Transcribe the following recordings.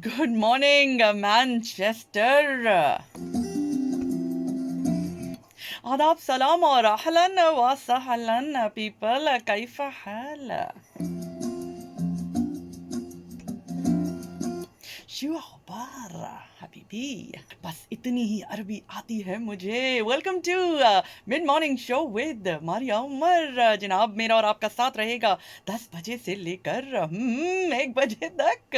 Good morning, Manchester. आदाब सलाम और अहलन व सहलन पीपल कैफ हाल शो अखबार हबीबी बस इतनी ही अरबी आती है मुझे welcome to mid morning show with Maria Umar जनाब मेरा और आपका साथ रहेगा 10 बजे से लेकर 1 बजे तक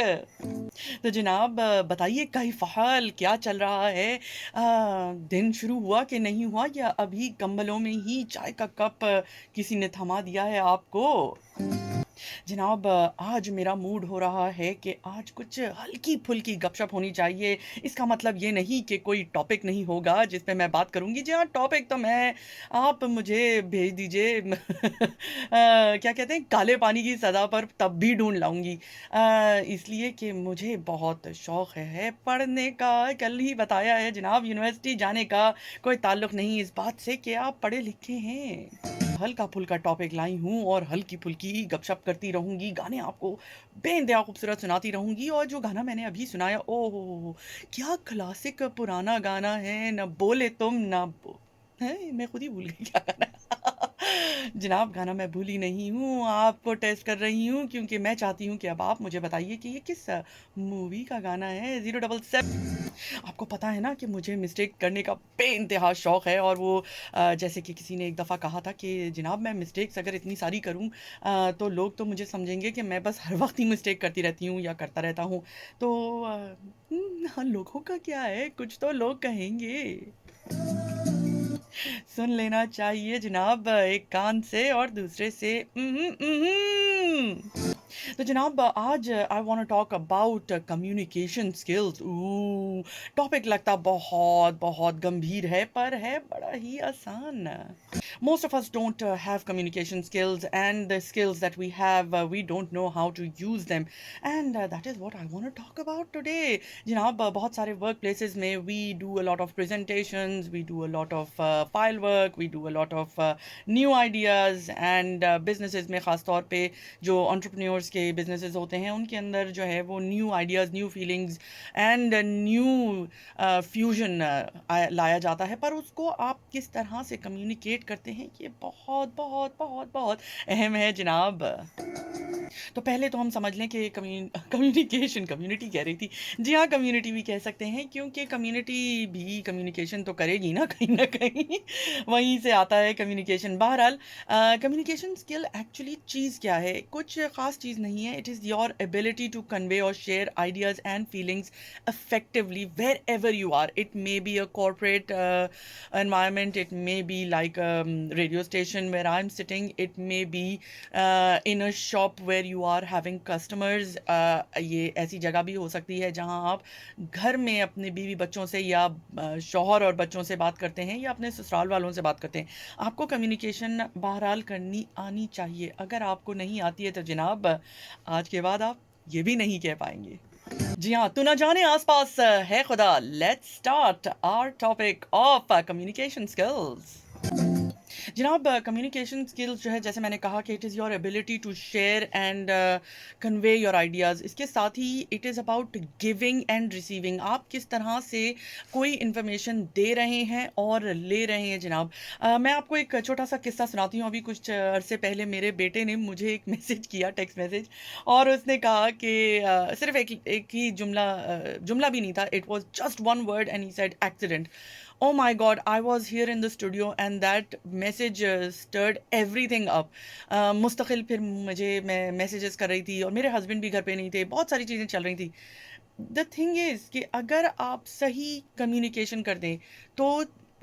तो जनाब बताइए कैफ हाल क्या चल रहा है दिन शुरू हुआ कि नहीं हुआ या अभी कंबलों में ही चाय का कप किसी ने थमा दिया है आपको जनाब आज मेरा मूड हो रहा है कि आज कुछ हल्की-फुल्की गपशप होनी चाहिए। इसका मतलब ये नहीं कि कोई टॉपिक नहीं होगा जिस पे मैं बात करूँगी। जी हाँ, टॉपिक तो मैं आप मुझे भेज दीजिए क्या कहते हैं काले पानी की सज़ा पर तब भी ढूँढ लाऊँगी। इसलिए कि मुझे बहुत शौक है पढ़ने का। कल ही बताया है जनाब यूनिवर्सिटी जाने का कोई ताल्लुक नहीं इस बात से कि आप पढ़े-लिखे हैं। हल्का-फुल्का टॉपिक लाई हूँ और हल्की-फुल्की गपशप करती रहूँगी, गाने आपको बेइंतहा खूबसूरत सुनाती रहूँगी और जो गाना मैंने अभी सुनाया ओह हो, हो! क्या क्लासिक पुराना गाना है, ना बोले तुम ना बो हैं? मैं खुद ही भूल गई क्या गाना जनाब गाना मैं भूली नहीं हूँ, आपको टेस्ट कर रही हूँ क्योंकि मैं चाहती हूँ कि अब आप मुझे बताइए कि ये किस मूवी का गाना है 077 आपको पता है ना कि मुझे मिस्टेक करने का बेइंतहा शौक है और वो जैसे कि किसी ने एक दफ़ा कहा था कि जनाब मैं मिस्टेक्स अगर इतनी सारी करूं तो लोग तो मुझे समझेंगे कि मैं बस हर वक्त ही मिस्टेक करती रहती हूँ या करता रहता हूँ तो हाँ, लोगों का क्या है कुछ तो लोग कहेंगे सुन लेना चाहिए जनाब एक कान से और दूसरे से तो जनाब आज I want to talk about communication skills topic लगता बहुत बहुत गंभीर है पर है बड़ा ही आसान most of us don't have communication skills and the skills that we have we don't know how to use them and that is what I want to talk about today जनाब बहुत सारे वर्क प्लेसेस में we do a lot of presentations we do a lot of file work we do a lot of new ideas and businesses में ख़ास तौर पे जो entrepreneurs के businesses होते हैं उनके अंदर जो है वो new ideas new feelings and new fusion लाया जाता है पर उसको आप किस तरह से कम्युनिकेट करते हैं ये बहुत बहुत बहुत बहुत अहम है जनाब तो पहले तो हम समझ लें कि कम्युनिकेशन कम्युनिटी कह रही थी जी हाँ कम्युनिटी भी कह सकते हैं क्योंकि कम्युनिटी भी कम्युनिकेशन तो करेगी ना कहीं वहीं से आता है कम्युनिकेशन बहरहाल कम्युनिकेशन स्किल एक्चुअली चीज़ क्या है कुछ ख़ास चीज़ नहीं है it is your ability to convey और share ideas and feelings effectively wherever you are. It may be a corporate environment, it may be like a radio station where I'm sitting, it may be in a shop where you are having customers. ये ऐसी जगह भी हो सकती है जहां आप घर में अपने बीवी बच्चों से या शौहर और बच्चों से बात करते हैं या अपने ससुराल वालों से बात करते हैं आपको कम्युनिकेशन बहरहाल करनी आनी चाहिए अगर आपको नहीं आती है तो जनाब आज के बाद आप ये भी नहीं कह पाएंगे जी हाँ, तू ना जाने आस-पास है खुदा। Let's start our topic of communication skills. जनाब कम्युनिकेशन स्किल्स जो है जैसे मैंने कहा कि it is your ability to share and convey your ideas इसके साथ ही it is about giving and receiving आप किस तरह से कोई इन्फॉर्मेशन दे रहे हैं और ले रहे हैं जनाब मैं आपको एक छोटा सा किस्सा सुनाती हूँ अभी कुछ अरसे पहले मेरे बेटे ने मुझे एक मैसेज किया टेक्स्ट मैसेज और उसने कहा कि सिर्फ एक ही जुमला भी नहीं था it was just one word and he said accident Oh my God, I was here in the studio and that message stirred everything up. मुस्तकिल फिर मुझे मैं मैसेजेस कर रही थी और मेरे हस्बैंड भी घर पे नहीं थे बहुत सारी चीज़ें चल रही थी द थिंग इज़ कि अगर आप सही कम्युनिकेशन कर दें तो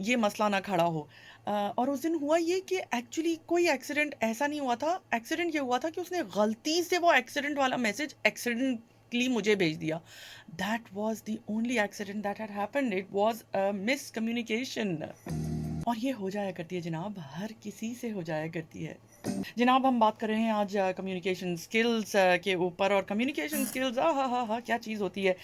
ये मसला ना खड़ा हो और उस दिन हुआ ये कि एक्चुअली कोई एक्सीडेंट ऐसा नहीं हुआ था एक्सीडेंट ये हुआ था कि उसने गलती से वो एक्सीडेंट वाला मैसेज एक्सीडेंटली मुझे भेज दिया that was the only accident that had happened it was a miss communication और ये हो जाया करती है जनाब हर किसी से हो जाया करती है जनाब हम बात कर रहे हैं आज कम्युनिकेशन स्किल्स के ऊपर। और कम्युनिकेशन स्किल्स आ हा क्या चीज़ होती है।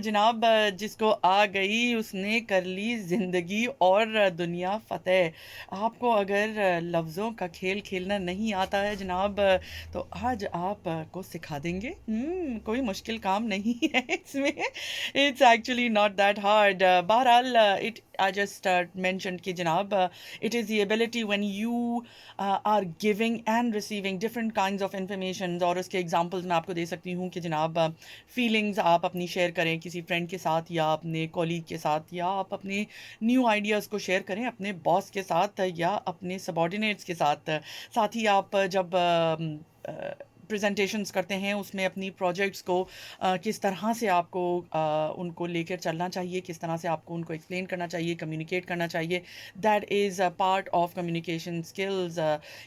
जनाब जिसको आ गई उसने कर ली ज़िंदगी और दुनिया फ़तेह। आपको अगर लफ्ज़ों का खेल खेलना नहीं आता है जनाब, तो आज आप को सिखा देंगे। कोई मुश्किल काम नहीं है इसमें। It's actually not that hard. बहरहाल इट आई जस्ट mentioned कि जनाब it is the ability when you are giving and receiving different kinds of information। और उसके एग्जांपल्स मैं आपको दे सकती हूँ कि जनाब फीलिंग्स आप अपनी शेयर करें किसी फ्रेंड के साथ या अपने कॉलीग के साथ, या आप अपने न्यू आइडियाज़ को शेयर करें अपने बॉस के साथ या अपने सबॉर्डिनेट्स के साथ। साथ ही आप जब प्रेजेंटेशंस करते हैं उसमें अपनी प्रोजेक्ट्स को किस तरह से आपको उनको लेकर चलना चाहिए, किस तरह से आपको उनको एक्सप्लेन करना चाहिए, कम्युनिकेट करना चाहिए। That is a part of communication skills.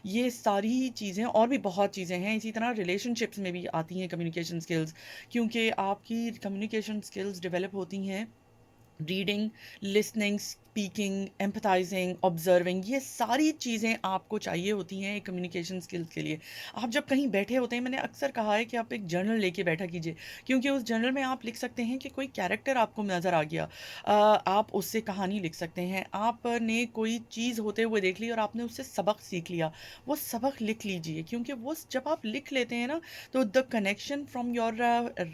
ये सारी चीज़ें और भी बहुत चीज़ें हैं, इसी तरह रिलेशनशिप्स में भी आती हैं कम्युनिकेशन स्किल्स, क्योंकि आपकी कम्युनिकेशन स्किल्स डेवलप होती हैं reading, listening, speaking, empathising, observing. ये सारी चीज़ें आपको चाहिए होती हैं एक कम्युनिकेशन स्किल्स के लिए। आप जब कहीं बैठे होते हैं, मैंने अक्सर कहा है कि आप एक जर्नल लेके बैठा कीजिए, क्योंकि उस जर्नल में आप लिख सकते हैं कि कोई कैरेक्टर आपको नज़र आ गया, आप उससे कहानी लिख सकते हैं। आपने कोई चीज़ होते हुए देख ली और आपने उससे सबक सीख लिया, वो सबक लिख लीजिए, क्योंकि वो जब आप लिख लेते हैं ना, तो the connection from your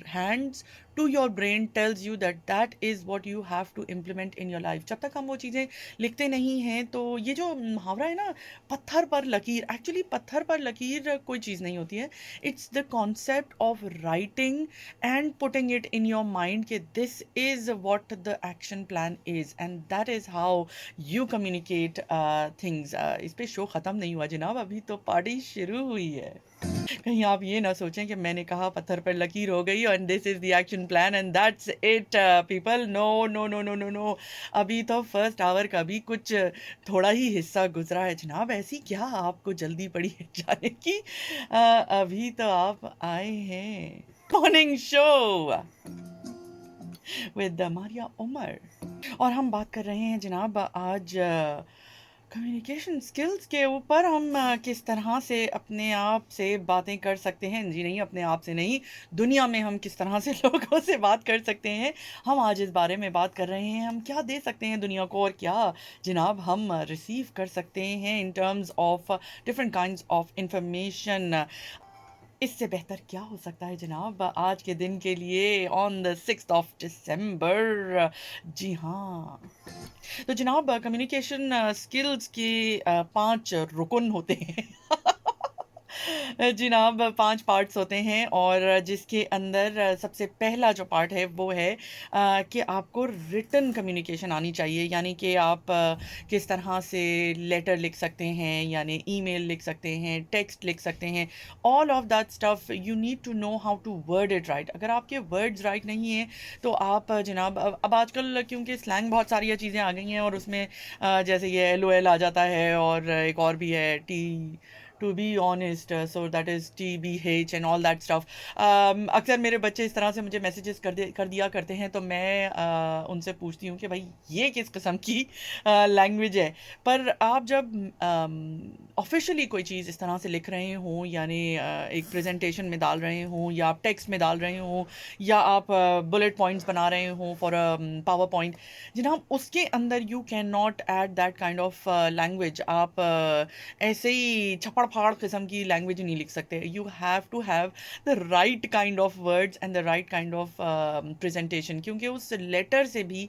hands to your brain tells you that that is what you have to implement in your life. जब तक हम वो चीज़ें लिखते नहीं हैं, तो ये जो मुहावरा है ना, पत्थर पर लकीर, एक्चुअली पत्थर पर लकीर कोई चीज़ नहीं होती है। It's the concept of writing and putting it in your mind कि this is what the action plan is and that is how you communicate things. इस पे शो ख़त्म नहीं हुआ जनाब, अभी तो पार्टी शुरू हुई है। कहीं आप ये ना सोचें कि मैंने कहा पत्थर पर लकीर हो गई and this is the action plan and that's it people. No no no no no no, अभी तो फर्स्ट आवर का भी कुछ थोड़ा ही हिस्सा गुजरा है जनाब। ऐसी क्या आपको जल्दी पड़ी है जाने की? अभी तो आप आए हैं morning show with Maria Umar, और हम बात कर रहे हैं जनाब आज कम्युनिकेशन स्किल्स के ऊपर। हम किस तरह से अपने आप से बातें कर सकते हैं, जी नहीं अपने आप से नहीं, दुनिया में हम किस तरह से लोगों से बात कर सकते हैं, हम आज इस बारे में बात कर रहे हैं। हम क्या दे सकते हैं दुनिया को और क्या जनाब हम रिसीव कर सकते हैं in terms of different kinds of information. इससे बेहतर क्या हो सकता है जनाब आज के दिन के लिए ऑन द 6 दिसंबर। जी हाँ, तो जनाब कम्युनिकेशन स्किल्स के 5 रुकन होते हैं। जनाब 5 पार्ट्स होते हैं, और जिसके अंदर सबसे पहला जो पार्ट है वो है कि आपको रिटन कम्युनिकेशन आनी चाहिए, यानी कि आप किस तरह से लेटर लिख सकते हैं, यानी ईमेल लिख सकते हैं, टेक्स्ट लिख सकते हैं, all of that stuff you need to know how to word it right. अगर आपके वर्ड्स राइट नहीं हैं, तो आप जनाब अब आजकल क्योंकि स्लैंग बहुत सारी चीज़ें आ गई हैं, और उसमें जैसे ये LOL आ जाता है, और एक और भी है T to be honest, so that is TBH and all that stuff. अक्सर मेरे बच्चे इस तरह से मुझे मैसेजेस कर दिया करते हैं, तो मैं उनसे पूछती हूँ कि भाई ये किस किस्म की लैंग्वेज है। पर आप जब ऑफिशियली कोई चीज़ इस तरह से लिख रहे हों, यानी एक प्रेजेंटेशन में डाल रहे हों, या आप टेक्स्ट में डाल रहे हों, या आप बुलेट पॉइंट्स बना रहे हों फॉर अ पावर पॉइंट, जनाब उसके अंदर you can not add that kind of language. आप ऐसे ही छपड़ फाड़ किस्म की लैंग्वेज नहीं लिख सकते। You have to have the right kind of words and the right kind of presentation, क्योंकि उस लेटर से भी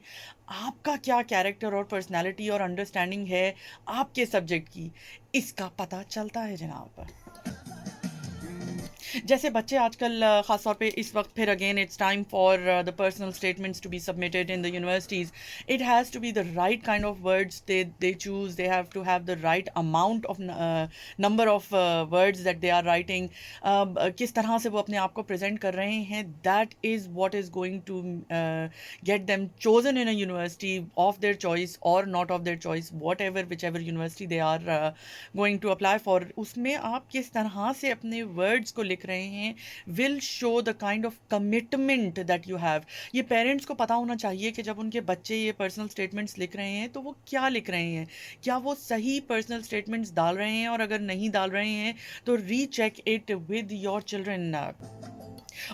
आपका क्या कैरेक्टर और पर्सनालिटी और अंडरस्टैंडिंग है आपके सब्जेक्ट की, इसका पता चलता है जनाब। जैसे बच्चे आजकल ख़ास तौर पे इस वक्त, फिर again it's time for the personal statements to be submitted in the universities. It has to be the right kind of words they choose, they have to have the right amount of number of words that they are writing. किस तरह से वो अपने आप को present कर रहे हैं, that is what is going to get them chosen in a university of their choice और not of their choice, whatever whichever university they are going to apply for. उसमें आप किस तरह से अपने वर्ड्स को लिख लिख रहे हैं will show the kind of commitment that you have. ये पेरेंट्स को पता होना चाहिए कि जब उनके बच्चे ये पर्सनल स्टेटमेंट्स लिख रहे हैं तो वो क्या लिख रहे हैं, क्या वो सही पर्सनल स्टेटमेंट्स डाल रहे हैं, और अगर नहीं डाल रहे हैं तो recheck it with your children.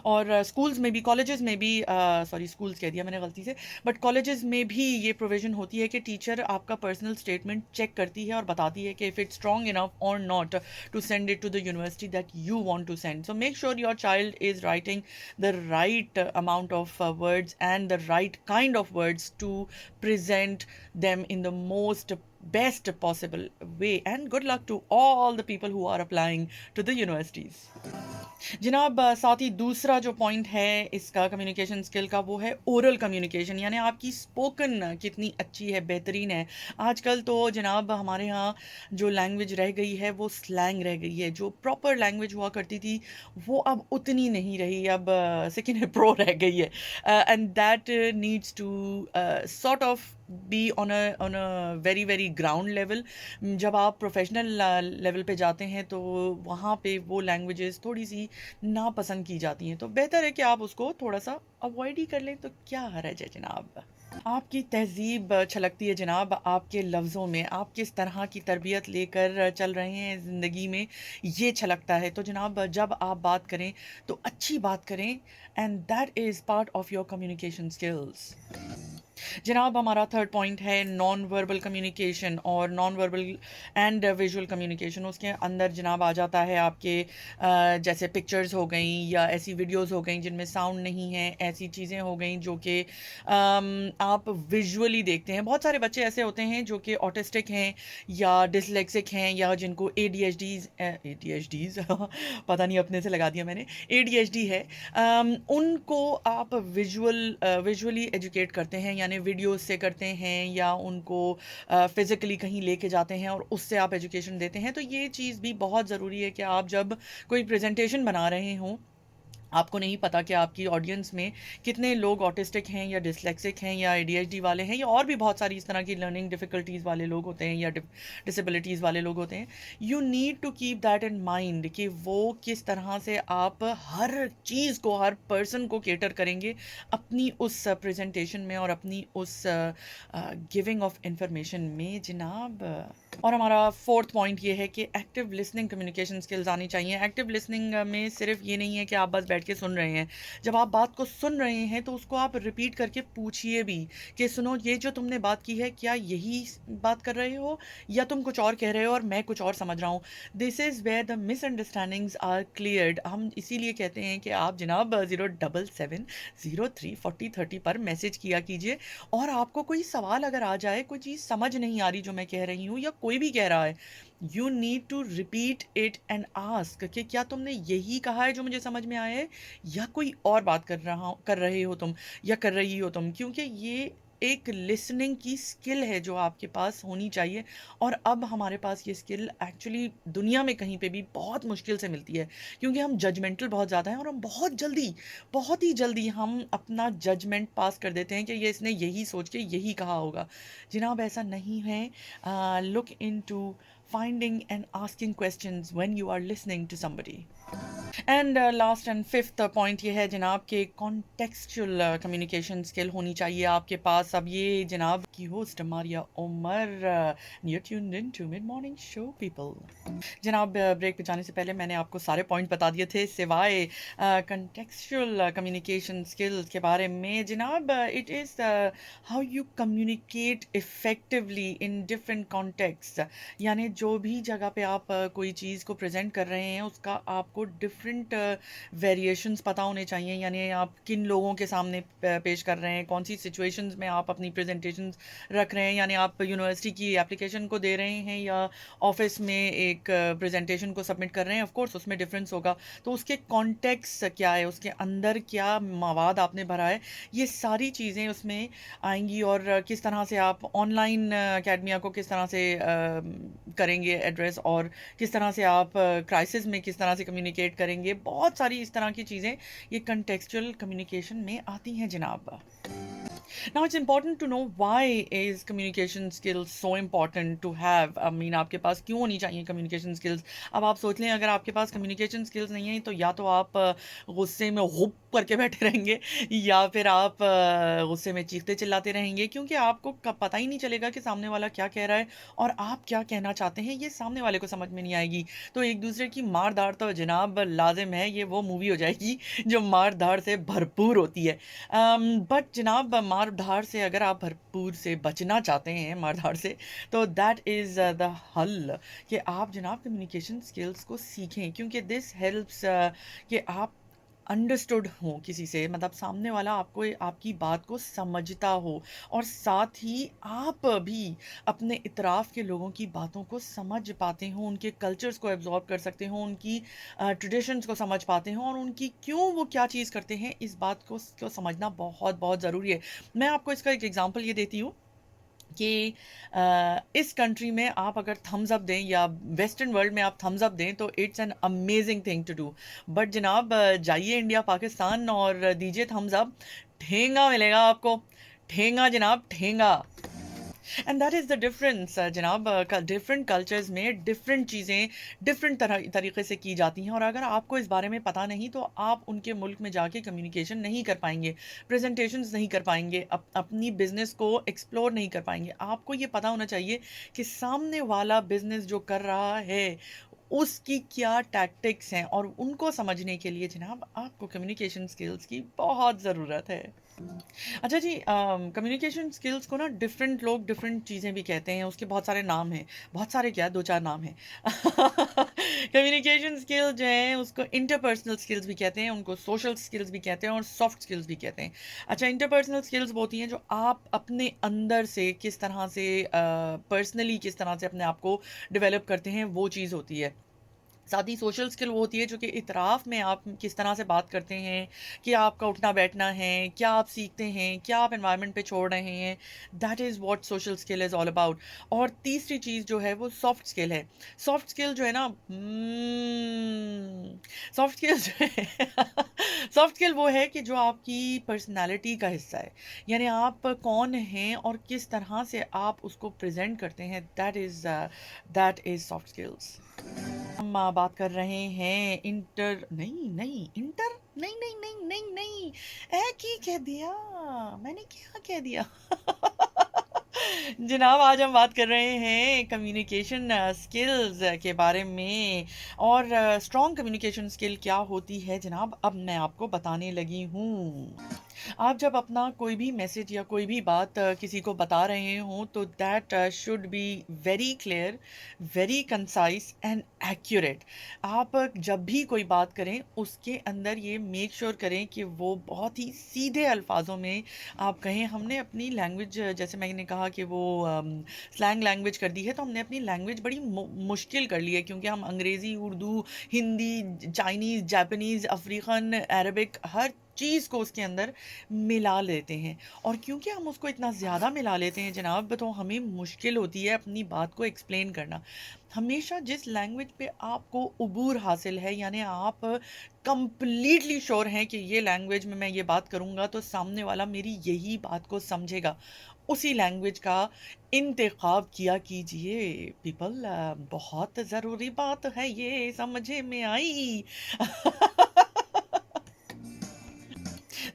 और स्कूल्स में भी, कॉलेजेस में भी, सॉरी स्कूल्स कह दिया मैंने गलती से, बट कॉलेजेस में भी ये प्रोविजन होती है कि टीचर आपका पर्सनल स्टेटमेंट चेक करती है और बताती है कि इफ़ इट्स स्ट्रॉन्ग इनफ और not to send it to the university that you want to send. So make sure your child is writing the right amount of words and the right kind of words to present them in the most best possible way, and good luck to all the people who are applying to the universities। जनाब साथ ही दूसरा जो point है इसका communication skill का वो है oral communication, यानी आपकी स्पोकन कितनी अच्छी है, बेहतरीन है। आजकल तो जनाब हमारे यहाँ जो लैंग्वेज रह गई है वो स्लैंग रह गई है। जो प्रॉपर लैंग्वेज हुआ करती थी वो अब उतनी नहीं रही, अब सेकेंड प्रो रह गई है, and that needs to sort of be on a very very ground level. जब आप प्रोफेशनल लेवल पे जाते हैं तो वहाँ पे वो लैंग्वेजेस थोड़ी सी नापसंद की जाती हैं, तो बेहतर है कि आप उसको थोड़ा सा अवॉइड ही कर लें, तो क्या हर्ज है जनाब। आपकी तहज़ीब छलकती है जनाब आपके लफ्ज़ों में, आप किस तरह की तरबियत लेकर चल रहे हैं ज़िंदगी में, ये छलकता है। तो जनाब जब आप बात करें तो अच्छी बात करें, and that is part of your communication skills. जनाब हमारा थर्ड पॉइंट है नॉन वर्बल कम्युनिकेशन और non verbal and visual communication. उसके अंदर जनाब आ जाता है आपके जैसे पिक्चर्स हो गई या ऐसी वीडियोस हो गई जिनमें साउंड नहीं है, ऐसी चीज़ें हो गई जो कि आप विजुअली देखते हैं। बहुत सारे बच्चे ऐसे होते हैं जो कि ऑटिस्टिक हैं या डिसलेक्सिक हैं या जिनको ADHDs पता नहीं अपने से लगा दिया मैंने, ADHD है। उनको आप विजुअली एजुकेट करते हैं, यानी वीडियोस से करते हैं या उनको फिज़िकली कहीं लेके जाते हैं और उससे आप एजुकेशन देते हैं। तो ये चीज़ भी बहुत ज़रूरी है कि आप जब कोई प्रेजेंटेशन बना रहे हों, आपको नहीं पता कि आपकी ऑडियंस में कितने लोग ऑटिस्टिक हैं या डिसलेक्सिक हैं या ADHD वाले हैं या और भी बहुत सारी इस तरह की लर्निंग डिफ़िकल्टीज़ वाले लोग होते हैं या डिसेबिलिटीज़ वाले लोग होते हैं। You need to keep that in mind कि वो किस तरह से आप हर चीज़ को, हर पर्सन को केटर करेंगे अपनी उस प्रेजेंटेशन में और अपनी उस गिविंग ऑफ इंफॉर्मेशन में जनाब। और हमारा फोर्थ पॉइंट ये है कि एक्टिव लिसनिंग कम्युनिकेशन स्किल्स आनी चाहिए। एक्टिव लिसनिंग में सिर्फ ये नहीं है कि आप बस बैठ के सुन रहे हैं, जब आप बात को सुन रहे हैं तो उसको आप रिपीट करके पूछिए भी कि सुनो ये जो तुमने बात की है क्या यही बात कर रहे हो या तुम कुछ और कह रहे हो और मैं कुछ और समझ रहा हूँ। This is where the misunderstandings are cleared. हम इसीलिए कहते हैं कि आप जनाब 077034030 पर मैसेज किया कीजिए, और आपको कोई सवाल अगर आ जाए, कोई चीज़ समझ नहीं आ रही जो मैं कह रही हूँ या कोई भी कह रहा है, you need to repeat it and ask कि क्या तुमने यही कहा है जो मुझे समझ में आया है या कोई और बात कर रहे हो तुम या कर रही हो तुम, क्योंकि ये एक लिसनिंग की स्किल है जो आपके पास होनी चाहिए। और अब हमारे पास ये स्किल एक्चुअली दुनिया में कहीं पे भी बहुत मुश्किल से मिलती है, क्योंकि हम जजमेंटल बहुत ज़्यादा हैं और हम बहुत ही जल्दी हम अपना जजमेंट पास कर देते हैं कि ये इसने यही सोच के यही कहा होगा। जनाब ऐसा नहीं है। Look into finding and asking questions when you are listening to somebody। And last and fifth point ये है जनाब के कॉन्टेक्सचुअल कम्युनिकेशन स्किल होनी चाहिए आपके पास। अब ये जनाब की host Maria Umar, you tuned in to mid morning show people. जनाब ब्रेक पे जाने से पहले मैंने आपको सारे पॉइंट बता दिए थे सिवाय कॉन्टेक्सचुअल कम्युनिकेशन स्किल्स के बारे में। जनाब it is how you communicate effectively in different context, यानी जो भी जगह पे आप कोई चीज़ को प्रेजेंट कर रहे हैं उसका आपको डिफरेंट वेरिएशंस पता होने चाहिए, यानी आप किन लोगों के सामने पेश कर रहे हैं, कौन सी सिचुएशंस में आप अपनी प्रेजेंटेशंस रख रहे हैं, यानी आप यूनिवर्सिटी की एप्लीकेशन को दे रहे हैं या ऑफिस में एक प्रेजेंटेशन को सबमिट कर रहे हैं। ऑफ कोर्स उसमें डिफरेंस होगा, तो उसके कॉन्टेक्स्ट क्या है, उसके अंदर क्या मवाद आपने भरा है, ये सारी चीज़ें उसमें आएंगी। और किस तरह से आप ऑनलाइन अकेडमिया को किस तरह से करेंगे एड्रेस, और किस तरह से आप क्राइसिस में किस तरह से कम्युनिकेट करेंगे, बहुत सारी इस तरह की चीज़ें ये कॉन्टेक्सचुअल कम्युनिकेशन में आती हैं जनाब। Now it's important to know why why is communication skills so important to have? I mean आपके पास क्यों होनी चाहिए कम्युनिकेशन स्किल्स? अब आप सोच लें, अगर आपके पास कम्युनिकेशन स्किल्स नहीं है तो या तो आप गुस्से में हुप करके बैठे रहेंगे, या फिर आप गुस्से में चीखते चिल्लाते रहेंगे, क्योंकि आपको पता ही नहीं चलेगा कि सामने वाला क्या कह रहा है और आप क्या कहना चाहते हैं, ये सामने वाले को समझ में नहीं आएगी। तो एक दूसरे की मार धाड़ तो जनाब लाजिम है, ये वो मूवी हो जाएगी जो मार धाड़ से भरपूर होती है। बट जनाब मार धाड़ से अगर आप भरपूर से बचना चाहते हैं, मार धाड़ से, तो दैट इज़ द हल कि आप जनाब कम्युनिकेशन स्किल्स को सीखें, क्योंकि दिस हेल्प्स कि आप अंडरस्टूड हो किसी से, मतलब सामने वाला आपको आपकी बात को समझता हो, और साथ ही आप भी अपने इतराफ़ के लोगों की बातों को समझ पाते हो, उनके कल्चर्स को एब्जॉर्ब कर सकते हो, उनकी ट्रेडिशंस को समझ पाते हो, और उनकी क्यों वो क्या चीज़ करते हैं, इस बात को समझना बहुत बहुत ज़रूरी है। मैं आपको इसका एक एग्जांपल ये देती हूँ कि इस कंट्री में आप अगर थम्स अप दें, या वेस्टर्न वर्ल्ड में आप थम्स अप दें, तो it's an amazing thing to do. But जनाब जाइए इंडिया पाकिस्तान और दीजिए थम्स अप, ठेंगा मिलेगा आपको, ठेंगा जनाब, ठेंगा। And that is the difference जनाब। डिफरेंट कल्चर्स में डिफरेंट चीज़ें डिफरेंट तरह तरीके से की जाती हैं, और अगर आपको इस बारे में पता नहीं तो आप उनके मुल्क में जाके कम्युनिकेशन नहीं कर पाएंगे, प्रेजेंटेशंस नहीं कर पाएंगे, अपनी बिजनेस को एक्सप्लोर नहीं कर पाएंगे। आपको ये पता होना चाहिए कि सामने वाला बिजनेस जो कर रहा है उसकी क्या टैक्टिक्स हैं, और उनको समझने के लिए जनाब आपको कम्युनिकेशन स्किल्स की बहुत ज़रूरत है। अच्छा जी, कम्युनिकेशन स्किल्स को ना डिफरेंट लोग डिफरेंट चीज़ें भी कहते हैं, उसके बहुत सारे नाम हैं, बहुत सारे क्या, दो चार नाम हैं। कम्युनिकेशन स्किल जो है उसको इंटरपर्सनल स्किल्स भी कहते हैं, उनको सोशल स्किल्स भी कहते हैं, और सॉफ्ट स्किल्स भी कहते हैं। अच्छा, इंटरपर्सनल स्किल्स वो होती हैं जो आप अपने अंदर से किस तरह से पर्सनली किस तरह से अपने आप को डेवलप करते हैं, वो चीज़ होती है। साथ ही सोशल स्किल वो होती है जो कि इतराफ़ में आप किस तरह से बात करते हैं, कि आपका उठना बैठना है, क्या आप सीखते हैं, क्या आप एनवायरनमेंट पे छोड़ रहे हैं, that is what social skill is all about. और तीसरी चीज़ जो है वो सॉफ्ट स्किल है। सॉफ्ट स्किल जो है ना, सॉफ्ट स्किल जो है सॉफ्ट स्किल वो है कि जो आपकी पर्सनैलिटी का हिस्सा है, यानी आप कौन हैं और किस तरह से आप उसको प्रेजेंट करते हैं, दैट इज़ सॉफ्ट स्किल्स। हम बात कर रहे हैं इंटर नहीं नहीं इंटर नहीं नहीं नहीं नहीं नहीं, ऐ की कह दिया, मैंने क्या कह दिया? जनाब आज हम बात कर रहे हैं कम्युनिकेशन स्किल्स के बारे में, और स्ट्रॉन्ग कम्युनिकेशन स्किल क्या होती है जनाब, अब मैं आपको बताने लगी हूँ। आप जब अपना कोई भी मैसेज या कोई भी बात किसी को बता रहे हों, तो that should be very clear, very concise and accurate. आप जब भी कोई बात करें उसके अंदर ये मेक श्योर करें कि वो बहुत ही सीधे अल्फाजों में आप कहें। हमने अपनी लैंग्वेज, जैसे मैंने कहा कि वो स्लैंग लैंग्वेज कर दी है, तो हमने अपनी लैंग्वेज बड़ी मुश्किल कर ली है, क्योंकि हम Angrezi, Urdu, Hindi, Chinese, Japanese, African, Arabic, हर चीज़ को उसके अंदर मिला लेते हैं। और क्योंकि हम उसको इतना ज़्यादा मिला लेते हैं जनाब, तो हमें मुश्किल होती है अपनी बात को एक्सप्लेन करना। हमेशा जिस लैंग्वेज पे आपको उबूर हासिल है, यानी आप कंप्लीटली श्योर हैं कि ये लैंग्वेज में मैं ये बात करूँगा तो सामने वाला मेरी यही बात को समझेगा, उसी लैंग्वेज का इंतखाब किया कीजिए पीपल। बहुत ज़रूरी बात है ये, समझे में आई?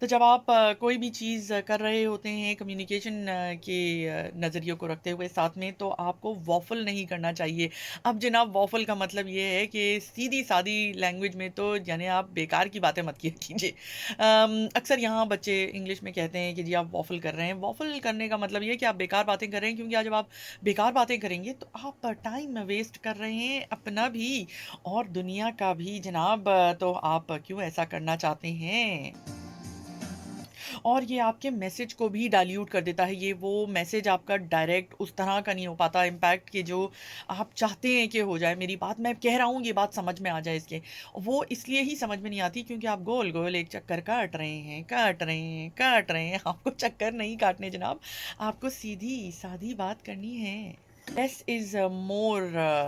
तो जब आप कोई भी चीज़ कर रहे होते हैं कम्युनिकेशन के नज़रिए को रखते हुए साथ में, तो आपको वॉफल नहीं करना चाहिए। अब जनाब वॉफल का मतलब ये है कि सीधी-सादी लैंग्वेज में तो यानी आप बेकार की बातें मत किया कीजिए। अक्सर यहाँ बच्चे इंग्लिश में कहते हैं कि जी आप वॉफल कर रहे हैं। वॉफल करने का मतलब ये है कि आप बेकार बातें कर रहे हैं, क्योंकि आज जब आप बेकार बातें करेंगे तो आप टाइम वेस्ट कर रहे हैं अपना भी और दुनिया का भी जनाब। तो आप क्यों ऐसा करना चाहते हैं? और ये आपके मैसेज को भी डाइल्यूट कर देता है। ये वो मैसेज आपका डायरेक्ट उस तरह का नहीं हो पाता इम्पैक्ट कि जो आप चाहते हैं कि हो जाए। मेरी बात मैं कह रहा हूँ, ये बात समझ में आ जाए इसके। वो इसलिए ही समझ में नहीं आती क्योंकि आप गोल-गोल एक चक्कर काट रहे हैं, काट रहे हैं, काट रहे हैं। आपको चक्कर नहीं काटने जनाब, आपको सीधी-सादी बात करनी है। Less is more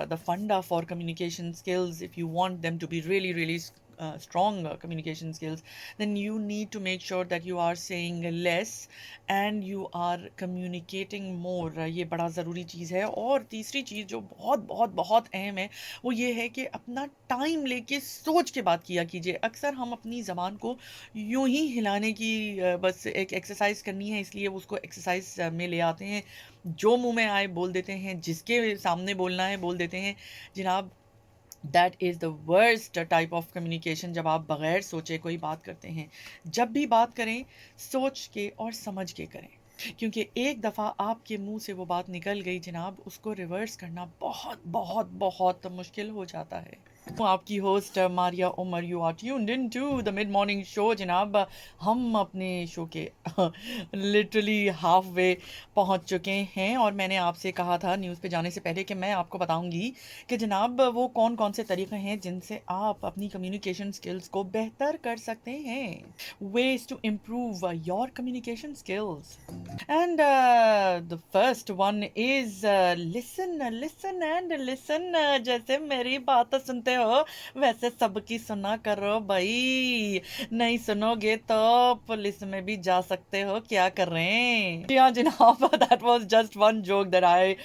the funda for communication skills if you want them to be really, really strong communication skills, then you need to make sure that you are saying less and you are communicating more. ये बड़ा ज़रूरी चीज़ है। और तीसरी चीज़ जो बहुत बहुत बहुत अहम है वो ये है कि अपना टाइम लेके सोच के बात किया कीजिए। अक्सर हम अपनी ज़बान को यूं ही हिलाने की बस एक एक्सरसाइज करनी है इसलिए उसको एक्सरसाइज में ले आते हैं, जो मुंह में आए बोल देते हैं, जिसके सामने बोलना है बोल देते हैं। जनाब, that is the worst type of communication, जब आप बग़ैर सोचे कोई बात करते हैं। जब भी बात करें सोच के और समझ के करें, क्योंकि एक दफ़ा आपके मुंह से वो बात निकल गई जनाब, उसको रिवर्स करना बहुत बहुत बहुत मुश्किल हो जाता है। हूँ आपकी host Maria Umar. You are tuned in to the mid morning show. जनाब, हम अपने शो के लिटरली हाफ वे पहुंच चुके हैं और मैंने आपसे कहा था न्यूज़ पे जाने से पहले कि मैं आपको बताऊंगी कि जनाब वो कौन कौन से तरीके हैं जिनसे आप अपनी कम्युनिकेशन स्किल्स को बेहतर कर सकते हैं। Ways to improve your communication skills. And the first one is listen, listen and listen. जैसे मेरी बात सुनते हो वैसे सबकी सुना करो भाई। नहीं सुनोगे तो पुलिस में भी जा सकते हो, क्या कर रहे हैं। जी हाँ जनाब, that was just one joke that I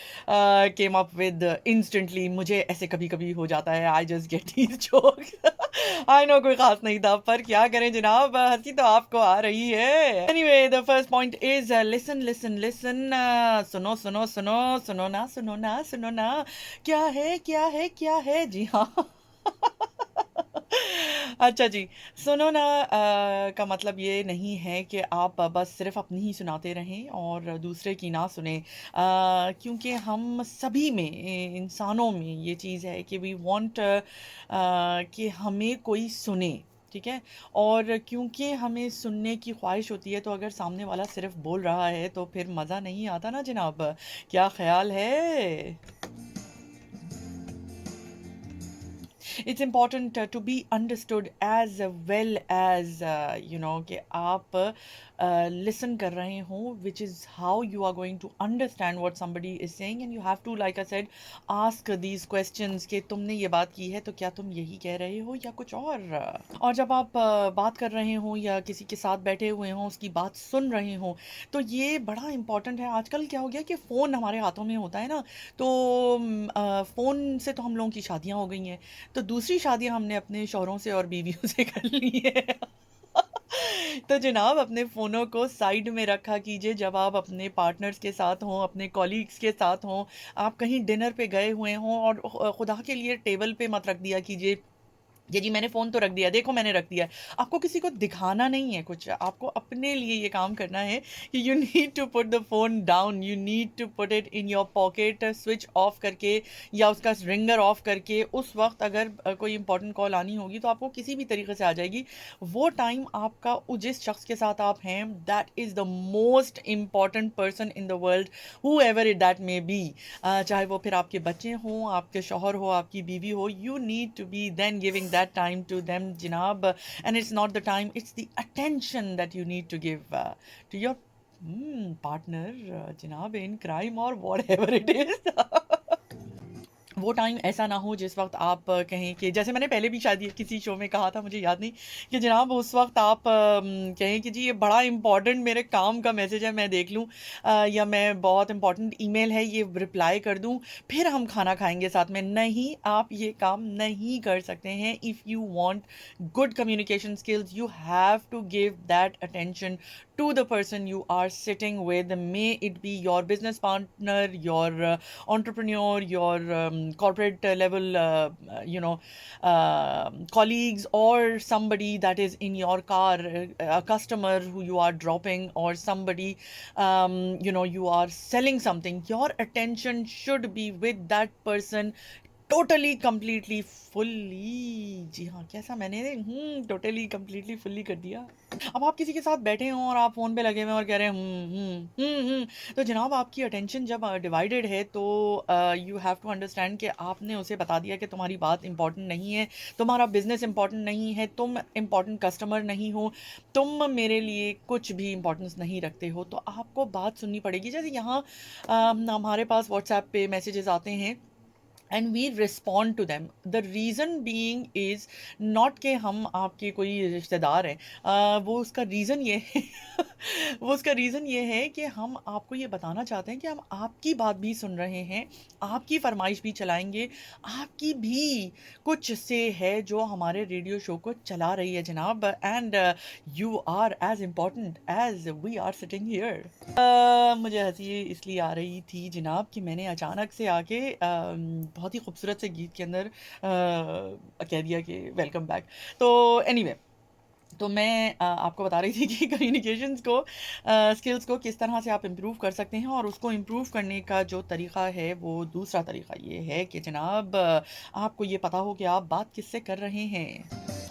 came up with instantly. मुझे ऐसे कभी कभी हो जाता है, I just get these jokes. I know कोई खास नहीं था, पर क्या करें जनाब, हंसी तो आपको आ रही है। Anyway, the first point is listen listen listen. सुनो सुनो सुनो, सुनो ना सुनो ना सुनो ना। क्या है क्या है क्या है, जी हाँ। अच्छा जी, सुनो ना का मतलब ये नहीं है कि आप बस सिर्फ अपनी ही सुनाते रहें और दूसरे की ना सुने। क्योंकि हम सभी में इंसानों में ये चीज़ है कि वी वांट कि हमें कोई सुने, ठीक है। और क्योंकि हमें सुनने की ख्वाहिश होती है, तो अगर सामने वाला सिर्फ बोल रहा है तो फिर मज़ा नहीं आता ना जनाब। क्या ख्याल है? It's important to be understood as well as कि आप listen कर रहे हो, which is how you are going to understand what somebody is saying, and you have to, like I said, ask these questions कि तुमने ये बात की है तो क्या तुम यही कह रहे हो या कुछ और जब आप बात कर रहे हो या किसी के साथ बैठे हुए हो उसकी बात सुन रहे हो, तो ये बड़ा इम्पोर्टेंट है। आजकल क्या हो गया कि फ़ोन हमारे हाथों में होता है ना, तो फ़ोन से तो हम लोगों की शादियां हो गई हैं, तो दूसरी शादियां हमने अपने शौहरों से और बीवियों से कर ली है। तो जनाब, अपने फ़ोनों को साइड में रखा कीजिए जब आप अपने पार्टनर्स के साथ हों, अपने कॉलीग्स के साथ हों, आप कहीं डिनर पे गए हुए हों, और खुदा के लिए टेबल पे मत रख दिया कीजिए। ये जी मैंने फ़ोन तो रख दिया, देखो मैंने रख दिया है। आपको किसी को दिखाना नहीं है कुछ, आपको अपने लिए ये काम करना है कि you need to put the phone down, you need to put it in your pocket, switch off करके या उसका रिंगर ऑफ करके। उस वक़्त अगर कोई इंपॉर्टेंट कॉल आनी होगी तो आपको किसी भी तरीके से आ जाएगी। वो टाइम आपका जिस शख्स के साथ आप हैं, that is the most important person in the world, whoever it that may be. चाहे वो फिर आपके बच्चे हों, आपके शौहर हो, आपकी बीवी हो, you need to be then giving that time to them janab. And it's not the time, it's the attention that you need to give to your partner, janab, in crime or whatever it is. वो time ऐसा ना हो जिस वक़्त आप कहें कि, जैसे मैंने पहले भी शायद ये किसी शो में कहा था, मुझे याद नहीं, कि जनाब उस वक़्त आप कहें कि जी ये बड़ा इम्पोर्टेंट मेरे काम का मैसेज है, मैं देख लूँ, या मैं बहुत इम्पोर्टेंट ईमेल है ये रिप्लाई कर दूँ, फिर हम खाना खाएँगे साथ में। नहीं, आप ये काम नहीं कर सकते हैं। If you want good communication skills, you have to give that attention to the person you are sitting with. May it be your business partner, your entrepreneur, your corporate level, colleagues, or somebody that is in your car, a customer who you are dropping, or somebody, you are selling something. Your attention should be with that person totally completely fully. जी हाँ, कैसा मैंने totally completely fully कर दिया। अब आप किसी के साथ बैठे हों और आप फ़ोन पे लगे हुए हैं और कह रहे हैं तो जनाब आपकी अटेंशन जब डिवाइडेड है, तो यू हैव टू अंडरस्टैंड कि आपने उसे बता दिया कि तुम्हारी बात इंपॉर्टेंट नहीं है, तुम्हारा बिजनेस इंपॉर्टेंट नहीं है, तुम इंपॉर्टेंट कस्टमर नहीं हो, तुम मेरे लिए कुछ भी इंपॉर्टेंस नहीं रखते हो। तो आपको बात सुननी पड़ेगी। जैसे यहाँ हमारे पास व्हाट्सएप पे मैसेजेस आते हैं and we respond to them. The reason being is not कि हम आपके कोई रिश्तेदार हैं, वो उसका रीज़न ये है वो उसका रीज़न ये है कि हम आपको ये बताना चाहते हैं कि हम आपकी बात भी सुन रहे हैं, आपकी फरमाइश भी चलाएंगे, आपकी भी कुछ से है जो हमारे रेडियो शो को चला रही है जनाब। And you are as important as we are sitting here. मुझे हंसी इसलिए आ रही थी जनाब कि मैंने अचानक से आके बहुत ही खूबसूरत से गीत के अंदर कह दिया कि वेलकम बैक। तो एनीवे, तो मैं आपको बता रही थी कि कम्युनिकेशंस को स्किल्स को किस तरह से आप इम्प्रूव कर सकते हैं, और उसको इम्प्रूव करने का जो तरीक़ा है वो दूसरा तरीक़ा ये है कि जनाब आपको ये पता हो कि आप बात किससे कर रहे हैं।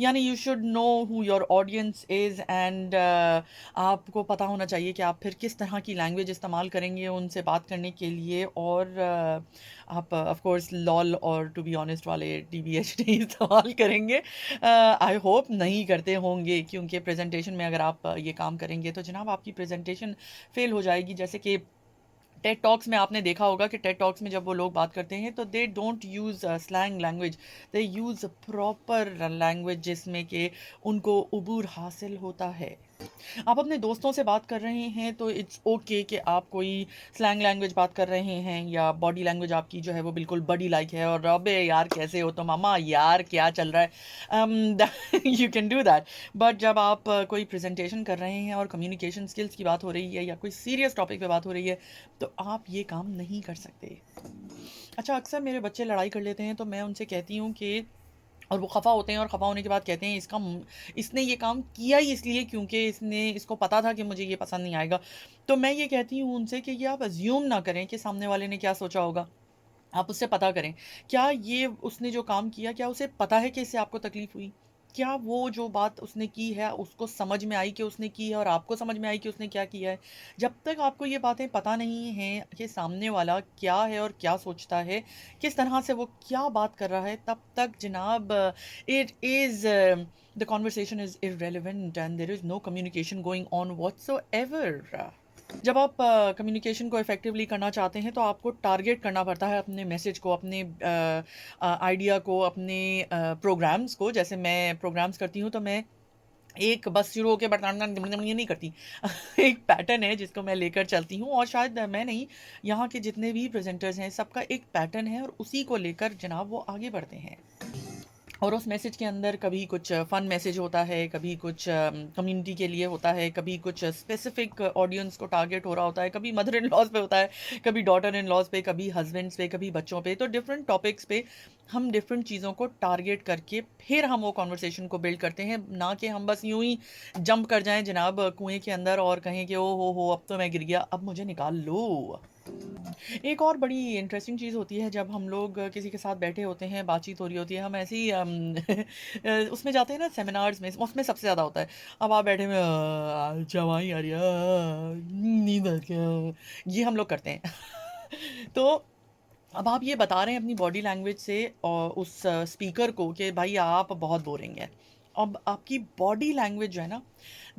यानी you should know who your audience is, and आपको पता होना चाहिए कि आप फिर किस तरह की लैंग्वेज इस्तेमाल करेंगे उनसे बात करने के लिए। और आप ऑफ कोर्स लॉल और टू बी ऑनेस्ट वाले टीबीएच नहीं इस्तेमाल करेंगे। आई होप नहीं करते होंगे, क्योंकि प्रेजेंटेशन में अगर आप ये काम करेंगे तो जनाब आपकी प्रेजेंटेशन फेल हो जाएगी। जैसे कि टेड टॉक्स में आपने देखा होगा कि टेड टॉक्स में जब वो लोग बात करते हैं तो they don't use slang language, they use proper language जिसमें कि उनको उबूर हासिल होता है। आप अपने दोस्तों से बात कर रहे हैं तो इट्स ओके कि आप कोई स्लैंग लैंग्वेज बात कर रहे हैं, या बॉडी लैंग्वेज आपकी जो है वो बिल्कुल बडी लाइक है, और अबे यार कैसे हो तो मामा यार क्या चल रहा है, you can do that. But जब आप कोई प्रेजेंटेशन कर रहे हैं और कम्युनिकेशन स्किल्स की बात हो रही है या कोई सीरियस टॉपिक पे बात हो रही है तो आप ये काम नहीं कर सकते। अच्छा, अक्सर मेरे बच्चे लड़ाई कर लेते हैं तो मैं उनसे कहती हूँ कि, और वो खफ़ा होते हैं और खफ़ा होने के बाद कहते हैं इसने ये काम किया ही इसलिए क्योंकि इसको पता था कि मुझे ये पसंद नहीं आएगा। तो मैं ये कहती हूँ उनसे कि ये आप अज़्यूम ना करें कि सामने वाले ने क्या सोचा होगा। आप उससे पता करें, क्या ये उसने जो काम किया, क्या उसे पता है कि इससे आपको तकलीफ़ हुई? क्या वो जो बात उसने की है, उसको समझ में आई कि उसने की है, और आपको समझ में आई कि उसने क्या किया है? जब तक आपको ये बातें पता नहीं हैं कि सामने वाला क्या है और क्या सोचता है, किस तरह से वो क्या बात कर रहा है, तब तक जनाब it is the conversation is irrelevant and there is no communication going on whatsoever. जब आप कम्युनिकेशन को इफ़ेक्टिवली करना चाहते हैं तो आपको टारगेट करना पड़ता है अपने मैसेज को, अपने आइडिया को, अपने प्रोग्राम्स को। जैसे मैं प्रोग्राम्स करती हूँ तो मैं एक बस शुरू होके बताना ये नहीं करती। एक पैटर्न है जिसको मैं लेकर चलती हूँ, और शायद मैं नहीं, यहाँ के जितने भी प्रेजेंटर्स हैं सबका एक पैटर्न है, और उसी को लेकर जनाब वो आगे बढ़ते हैं। और उस मैसेज के अंदर कभी कुछ फ़न मैसेज होता है, कभी कुछ कम्युनिटी के लिए होता है, कभी कुछ स्पेसिफ़िक ऑडियंस को टारगेट हो रहा होता है, कभी मदर इन लॉज़ पे होता है, कभी डॉटर इन लॉज़ पे, कभी हस्बैंड्स पे, कभी बच्चों पे। तो डिफरेंट टॉपिक्स पे हम डिफरेंट चीज़ों को टारगेट करके फिर हम वो कन्वर्सेशन को बिल्ड करते हैं, ना कि हम बस यूँ ही जंप कर जाएँ जनाब कुएँ के अंदर और कहें कि ओ हो अब तो मैं गिर गया, अब मुझे निकाल लो। एक और बड़ी इंटरेस्टिंग चीज़ होती है जब हम लोग किसी के साथ बैठे होते हैं, बातचीत हो रही होती है, हम ऐसे ही उसमें जाते हैं ना सेमिनार्स में, उसमें सबसे ज़्यादा होता है। अब आप बैठे हुए जवाई आ रही है, नींद आ गया, ये हम लोग करते हैं। तो अब आप ये बता रहे हैं अपनी बॉडी लैंग्वेज से और उस स्पीकर को कि भाई आप बहुत बोरिंग हैं। अब आपकी बॉडी लैंग्वेज जो है ना,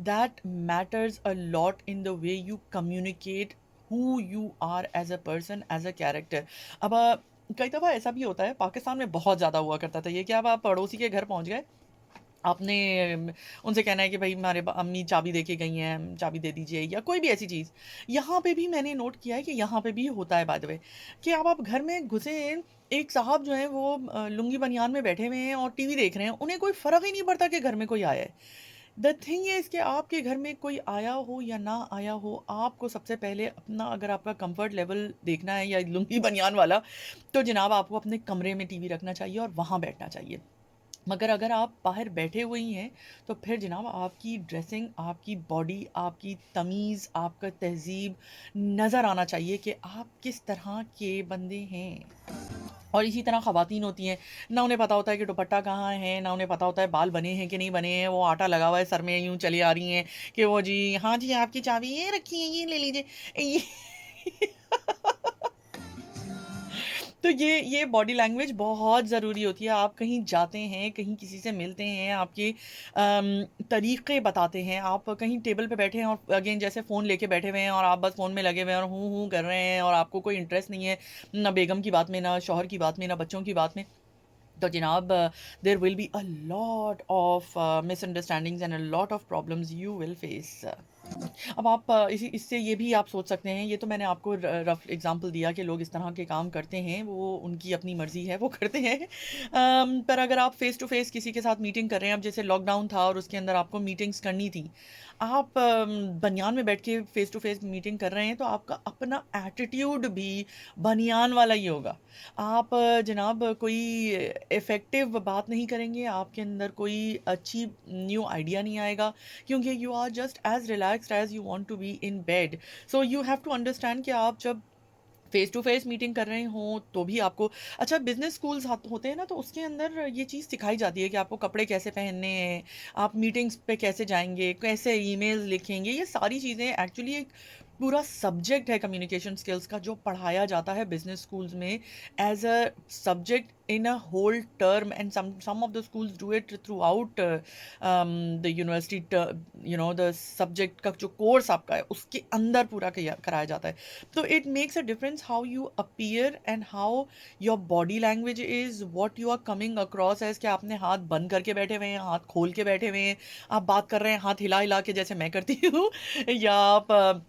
that matters a lot in the way you communicate who you are as a person, as a character. अब कई दफ़ा ऐसा भी होता है, पाकिस्तान में बहुत ज़्यादा हुआ करता था ये, कि अब आप पड़ोसी के घर पहुंच गए, आपने उनसे कहना है कि भाई हमारे अम्मी चाबी दे के गई हैं, चाबी दे दीजिए, या कोई भी ऐसी चीज़। यहाँ पे भी मैंने नोट किया है कि यहाँ पे भी होता है बाय द वे, कि अब आप घर में घुसे, एक साहब जो हैं वो लुंगी बनियान में बैठे हुए हैं और टीवी देख रहे हैं, उन्हें कोई फ़र्क ही नहीं पड़ता कि घर में कोई आया है। द थिंग इज़ कि आपके घर में कोई आया हो या ना आया हो, आपको सबसे पहले अपना, अगर आपका कंफर्ट लेवल देखना है या लुंगी बनियान वाला, तो जनाब आपको अपने कमरे में टीवी रखना चाहिए और वहाँ बैठना चाहिए। मगर अगर आप बाहर बैठे हुए ही हैं तो फिर जनाब आपकी ड्रेसिंग, आपकी बॉडी, आपकी तमीज़, आपका तहज़ीब नज़र आना चाहिए कि आप किस तरह के बंदे हैं। और इसी तरह ख़वातीन होती हैं, ना उन्हें पता होता है कि दुपट्टा कहाँ है, ना उन्हें पता होता है बाल बने हैं कि नहीं बने हैं, वो आटा लगा हुआ है सर में, यूँ चली आ रही हैं कि वो जी हाँ जी आपकी चाबी ये रखी है, ये ले लीजिए ये तो ये बॉडी लैंग्वेज बहुत ज़रूरी होती है। आप कहीं जाते हैं, कहीं किसी से मिलते हैं, आपके तरीक़े बताते हैं। आप कहीं टेबल पे बैठे हैं और अगेन जैसे फ़ोन लेके बैठे हुए हैं और आप बस फ़ोन में लगे हुए हैं और हूँ, हूँ कर रहे हैं और आपको कोई इंटरेस्ट नहीं है, ना बेगम की बात में, ना शौहर की बात में, ना बच्चों की बात में। तो जनाब there will be a lot of misunderstandings and a lot of problems you will face. अब आप इसी इससे ये भी आप सोच सकते हैं, ये तो मैंने आपको रफ एग्जांपल दिया कि लोग इस तरह के काम करते हैं, वो उनकी अपनी मर्ज़ी है, वो करते हैं। पर अगर आप फ़ेस टू फ़ेस किसी के साथ मीटिंग कर रहे हैं, अब जैसे लॉकडाउन था और उसके अंदर आपको मीटिंग्स करनी थी, आप बनियान में बैठ के फ़ेस टू फ़ेस मीटिंग कर रहे हैं, तो आपका अपना एटीट्यूड भी बनियान वाला ही होगा। आप जनाब कोई इफ़ेक्टिव बात नहीं करेंगे, आपके अंदर कोई अच्छी न्यू आइडिया नहीं आएगा, क्योंकि you are just as relaxed as you want to be in bed. So you have to understand कि आप जब फेस टू फेस मीटिंग कर रहे हों तो भी आपको अच्छा बिजनेस स्कूल्स होते हैं ना, तो उसके अंदर ये चीज़ सिखाई जाती है कि आपको कपड़े कैसे पहनने हैं, आप मीटिंग्स पे कैसे जाएंगे, कैसे ईमेल्स लिखेंगे। ये सारी चीज़ें एक्चुअली एक पूरा सब्जेक्ट है कम्युनिकेशन स्किल्स का, जो पढ़ाया जाता है बिजनेस स्कूल्स में as a subject in a whole term, and some of the schools do it throughout the university, the subject का जो कोर्स आपका है उसके अंदर पूरा कराया जाता है। तो it makes a difference how you appear and how your body language is, what you are coming across as, कि आपने हाथ बंद करके बैठे हुए हैं, हाथ खोल के बैठे हुए हैं, आप बात कर रहे हैं हाथ हिला हिला के जैसे मैं करती हूँ, या आप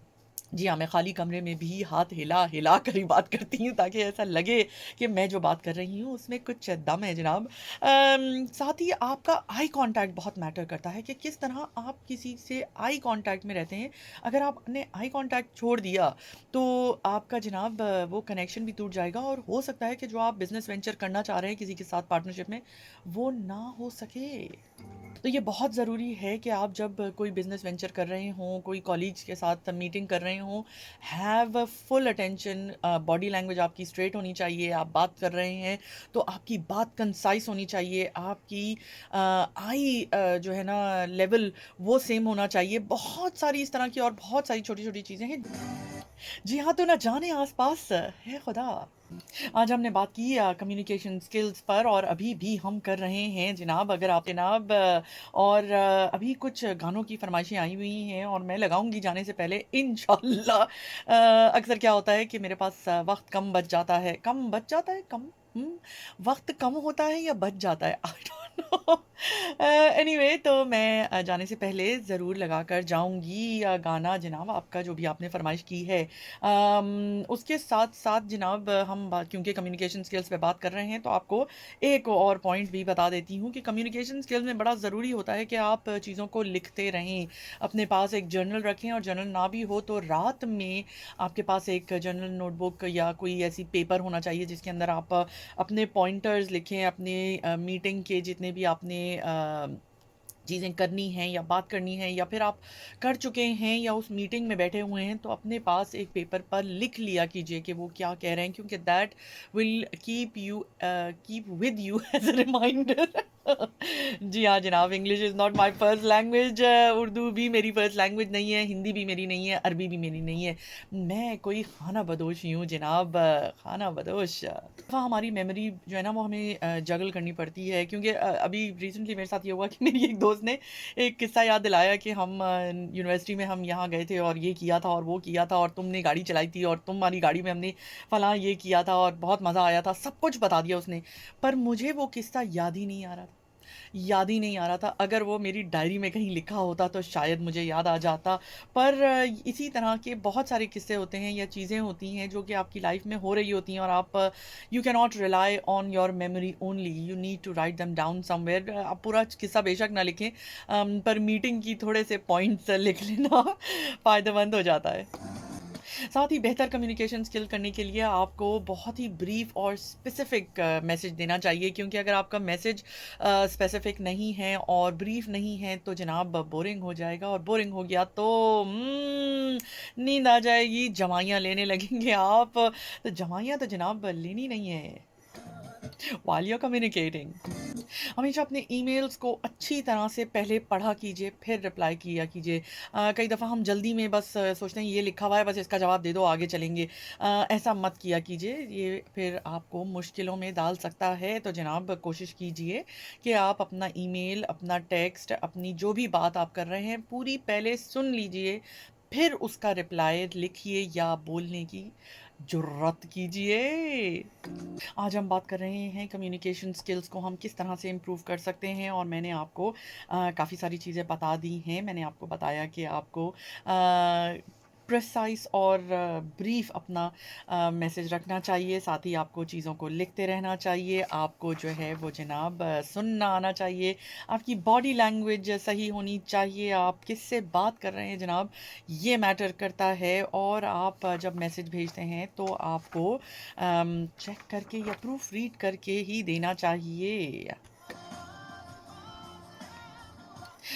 जी हाँ, मैं खाली कमरे में भी हाथ हिला हिला कर ही बात करती हूँ ताकि ऐसा लगे कि मैं जो बात कर रही हूँ उसमें कुछ दम है जनाब। साथ ही आपका आई कांटेक्ट बहुत मैटर करता है कि किस तरह आप किसी से आई कांटेक्ट में रहते हैं। अगर आपने आई कांटेक्ट छोड़ दिया तो आपका जनाब वो कनेक्शन भी टूट जाएगा और हो सकता है कि जो आप बिजनेस वेंचर करना चाह रहे हैं किसी के साथ पार्टनरशिप में, वो ना हो सके। तो ये बहुत ज़रूरी है कि आप जब कोई बिज़नेस वेंचर कर रहे हों, कोई कॉलीग्स के साथ मीटिंग कर रहे हों, have full attention, body language आपकी स्ट्रेट होनी चाहिए। आप बात कर रहे हैं तो आपकी बात कंसाइज़ होनी चाहिए, आपकी आई जो है ना लेवल वो सेम होना चाहिए। बहुत सारी इस तरह की और बहुत सारी छोटी-छोटी चीज़ें हैं। जी हाँ, तो ना जाने आस-पास है खुदा। आज हमने बात की कम्युनिकेशन स्किल्स पर और अभी भी हम कर रहे हैं जनाब, अगर आप जनाब और अभी कुछ गानों की फरमाइशें आई हुई हैं और मैं लगाऊंगी जाने से पहले इंशाल्लाह। अक्सर क्या होता है कि मेरे पास वक्त कम बच जाता है, कम बच जाता है, कम वक्त कम होता है या बच जाता है, आई डोंट नो। एनीवे, तो मैं जाने से पहले ज़रूर लगा कर जाऊंगी गाना जनाब आपका जो भी आपने फरमाइश की है। उसके साथ-साथ जनाब क्योंकि कम्युनिकेशन स्किल्स पे बात कर रहे हैं तो आपको एक और पॉइंट भी बता देती हूँ कि कम्युनिकेशन स्किल्स में बड़ा ज़रूरी होता है कि आप चीज़ों को लिखते रहें। अपने पास एक जर्नल रखें और जर्नल ना भी हो तो रात में आपके पास एक जर्नल नोटबुक या कोई ऐसी पेपर होना चाहिए जिसके अंदर आप अपने पॉइंटर्स लिखें, अपने मीटिंग के जितने भी आपने चीज़ें करनी हैं या बात करनी है या फिर आप कर चुके हैं या उस मीटिंग में बैठे हुए हैं, तो अपने पास एक पेपर पर लिख लिया कीजिए कि वो क्या कह रहे हैं, क्योंकि that will keep with you as a reminder. जी हाँ जनाब, English is not my first language. Urdu भी मेरी फर्स्ट लैंग्वेज नहीं है, हिंदी भी मेरी नहीं है, अरबी भी मेरी नहीं है। मैं कोई खाना बदोश ही हूँ जनाब, खाना बदोश। हाँ, हमारी मेमोरी जो है ना वो हमें जगल करनी पड़ती है, क्योंकि अभी रिसेंटली मेरे साथ ये हुआ कि मेरी एक दोस्त ने एक किस्सा याद दिलाया कि हम यूनिवर्सिटी में हम यहाँ गए थे और ये किया था और वो किया था और तुमने गाड़ी चलाई थी और तुम्हारी गाड़ी में हमने फलां ये किया था और बहुत मज़ा आया था, सब कुछ बता दिया उसने। पर मुझे वो किस्सा याद ही नहीं आ रहा था, याद ही नहीं आ रहा था। अगर वो मेरी डायरी में कहीं लिखा होता तो शायद मुझे याद आ जाता। पर इसी तरह के बहुत सारे किस्से होते हैं या चीज़ें होती हैं जो कि आपकी लाइफ में हो रही होती हैं और आप you can not rely on your memory only, you need to write them down somewhere. आप पूरा किस्सा बेशक ना लिखें, पर मीटिंग की थोड़े से पॉइंट्स लिख लेना फ़ायदेमंद हो जाता है। साथ ही बेहतर कम्युनिकेशन स्किल करने के लिए आपको बहुत ही ब्रीफ और स्पेसिफिक मैसेज देना चाहिए, क्योंकि अगर आपका मैसेज स्पेसिफिक नहीं है और ब्रीफ नहीं है तो जनाब बोरिंग हो जाएगा, और बोरिंग हो गया तो नींद आ जाएगी, जमाइयाँ लेने लगेंगे आप। तो जमाइयाँ तो जनाब लेनी नहीं है। while you're communicating. हमेशा अपने ईमेल्स को अच्छी तरह से पहले पढ़ा कीजिए, फिर रिप्लाई किया कीजिए। कई दफ़ा हम जल्दी में बस सोचते हैं ये लिखा हुआ है बस इसका जवाब दे दो आगे चलेंगे। ऐसा मत किया कीजिए, ये फिर आपको मुश्किलों में डाल सकता है। तो जनाब कोशिश कीजिए कि आप अपना ईमेल, अपना टेक्स्ट, अपनी जो भी बात आप कर रहे हैं पूरी पहले सुन लीजिए, फिर उसका रिप्लाई लिखिए या बोलने की जुर्रत कीजिए। आज हम बात कर रहे हैं कम्युनिकेशन स्किल्स को हम किस तरह से इम्प्रूव कर सकते हैं और मैंने आपको काफ़ी सारी चीज़ें बता दी हैं। मैंने आपको बताया कि आपको प्रिसाइज़ और ब्रीफ अपना मैसेज रखना चाहिए, साथ ही आपको चीज़ों को लिखते रहना चाहिए, आपको जो है वो जनाब सुनना आना चाहिए, आपकी बॉडी लैंग्वेज सही होनी चाहिए, आप किससे बात कर रहे हैं जनाब ये मैटर करता है। और आप जब मैसेज भेजते हैं तो आपको चेक करके या प्रूफ रीड करके ही देना चाहिए।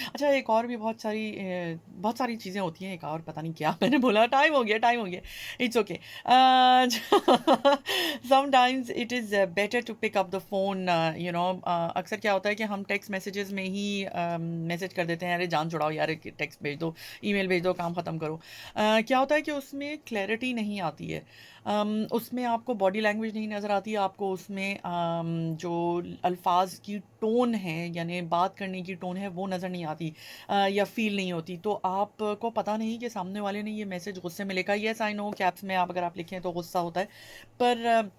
अच्छा एक और भी बहुत सारी चीज़ें होती हैं, एक और पता नहीं क्या मैंने बोला, टाइम हो गया, it's okay. Sometimes it is better to pick up the phone, you know. अक्सर क्या होता है कि हम टेक्स्ट मैसेजेस में ही मैसेज कर देते हैं, अरे जान छुड़ाओ यार, टेक्स्ट भेज दो, ईमेल भेज दो, काम ख़त्म करो। क्या होता है कि उसमें क्लैरिटी नहीं आती है, उसमें आपको बॉडी लैंग्वेज नहीं नज़र आती, आपको उसमें जो अल्फाज की टोन है यानी बात करने की टोन है वो नज़र नहीं आती, या फील नहीं होती। तो आपको पता नहीं कि सामने वाले ने ये मैसेज गुस्से में लिखा है। येस आई नो कैप्स में आप अगर आप लिखें तो गुस्सा होता है, पर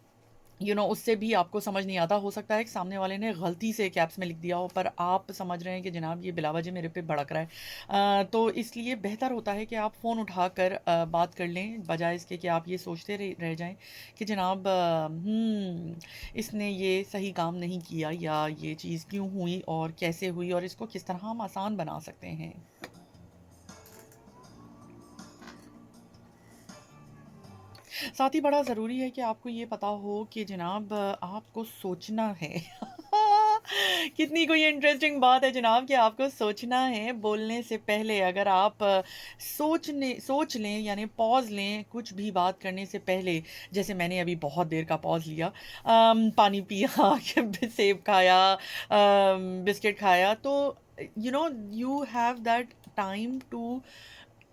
उससे भी आपको समझ नहीं आता। हो सकता है कि सामने वाले ने गलती से कैप्स में लिख दिया हो, पर आप समझ रहे हैं कि जनाब ये बिलावजे मेरे पे भड़क रहा है। तो इसलिए बेहतर होता है कि आप फ़ोन उठाकर बात कर लें, बजाय इसके कि आप ये सोचते रह जाएं कि जनाब इसने ये सही काम नहीं किया, या ये चीज़ क्यों हुई और कैसे हुई और इसको किस तरह हम आसान बना सकते हैं। साथ ही बड़ा ज़रूरी है कि आपको ये पता हो कि जनाब आपको सोचना है। कितनी कोई इंटरेस्टिंग बात है जनाब कि आपको सोचना है बोलने से पहले। अगर आप सोच लें यानी पॉज़ लें कुछ भी बात करने से पहले, जैसे मैंने अभी बहुत देर का पॉज़ लिया, पानी पिया, सेब खाया, बिस्किट खाया, तो you have that time to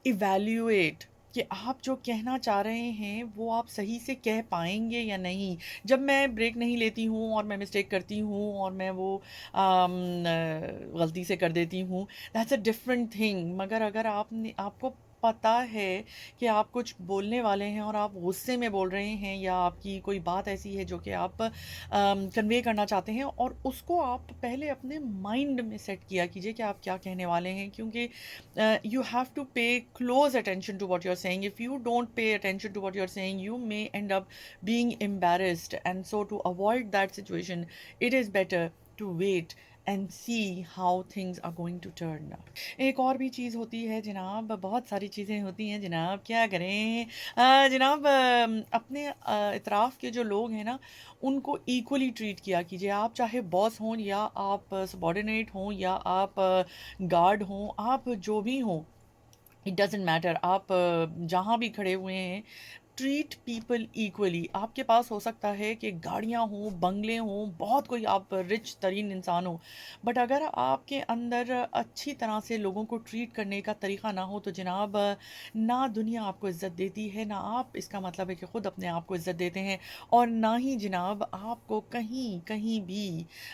evaluate कि आप जो कहना चाह रहे हैं वो आप सही से कह पाएँगे या नहीं। जब मैं ब्रेक नहीं लेती हूँ और मैं मिस्टेक करती हूँ और मैं वो गलती से कर देती हूँ, दैट्स अ डिफरेंट थिंग। मगर अगर आपको पता है कि आप कुछ बोलने वाले हैं और आप गुस्से में बोल रहे हैं, या आपकी कोई बात ऐसी है जो कि आप कन्वे करना चाहते हैं, और उसको आप पहले अपने माइंड में सेट किया कीजिए कि आप क्या कहने वाले हैं, क्योंकि you have to pay close attention to what you're saying. If you don't pay attention to what you're saying, you may end up being embarrassed. And so, to avoid that situation, it is better to wait and see how things are going to turn. एक और भी चीज़ होती है जनाब, बहुत सारी चीज़ें होती हैं जनाब, क्या करें। जनाब अपने इतराफ़ के जो लोग हैं ना, उनको इक्वली ट्रीट किया कीजिए। आप चाहे बॉस हों या आप सबॉर्डिनेट हों या आप गार्ड हों, आप जो भी हों, इट डज़न्ट मैटर। आप जहाँ भी खड़े हुए हैं, ट्रीट पीपल इक्वली। आपके पास हो सकता है कि गाड़ियाँ हों, बंगले हों, बहुत कोई आप रिच तरीन इंसान हो, बट अगर आपके अंदर अच्छी तरह से लोगों को ट्रीट करने का तरीक़ा ना हो, तो जनाब ना दुनिया आपको इज़्ज़त देती है, ना आप इसका मतलब है कि ख़ुद अपने आप को इज़्ज़त देते हैं, और ना ही जनाब आपको कहीं कहीं भी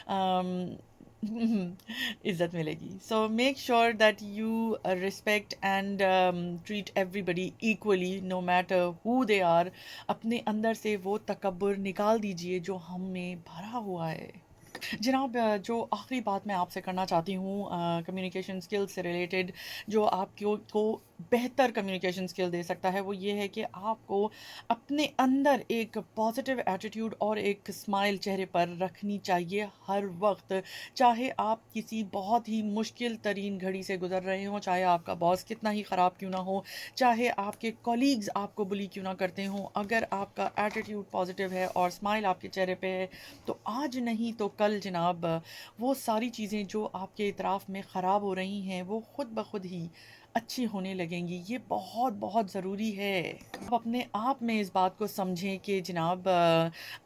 अम, इज़्ज़त मिलेगी। So make sure that you respect and treat everybody equally no matter who they are. अपने अंदर से वो तकब्बुर निकाल दीजिए जो हम में भरा हुआ है। जनाब जो आखिरी बात मैं आपसे करना चाहती हूँ कम्युनिकेशन स्किल से रिलेटेड, जो आपको को बेहतर कम्युनिकेशन स्किल दे सकता है, वो ये है कि आपको अपने अंदर एक पॉजिटिव एटीट्यूड और एक स्माइल चेहरे पर रखनी चाहिए हर वक्त। चाहे आप किसी बहुत ही मुश्किल तरीन घड़ी से गुजर रहे हों, चाहे आपका बॉस कितना ही ख़राब क्यों ना हो, चाहे आपके कॉलीग्स आपको बुली क्यों ना करते हों, अगर आपका एटीट्यूड पॉजिटिव है और स्माइल आपके चेहरे पे है, तो आज नहीं तो कल जनाब वो सारी चीज़ें जो आपके इतराफ़ में ख़राब हो रही हैं, वो ख़ुद ब खुद ही अच्छी होने लगेंगी। ये बहुत बहुत ज़रूरी है। आप अपने आप में इस बात को समझें कि जनाब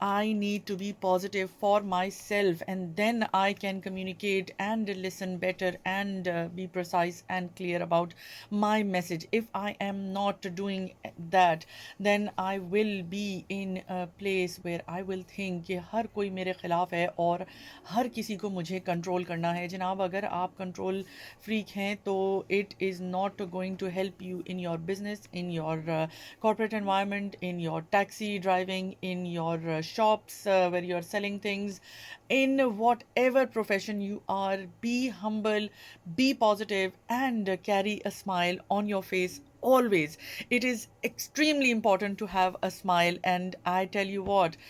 I need to be positive for myself and then I can communicate and listen better and be precise and clear about my message. If I am not doing that then I will be in a place where I will think कि हर कोई मेरे ख़िलाफ़ है और हर किसी को मुझे कंट्रोल करना है। जनाब अगर आप कंट्रोल फ्रीक हैं तो it is not going to help you in your business, in your corporate environment, in your taxi driving, in your shops where you're selling things, in whatever profession you are. Be humble, be positive, and carry a smile on your face always. It is extremely important to have a smile, and I tell you what,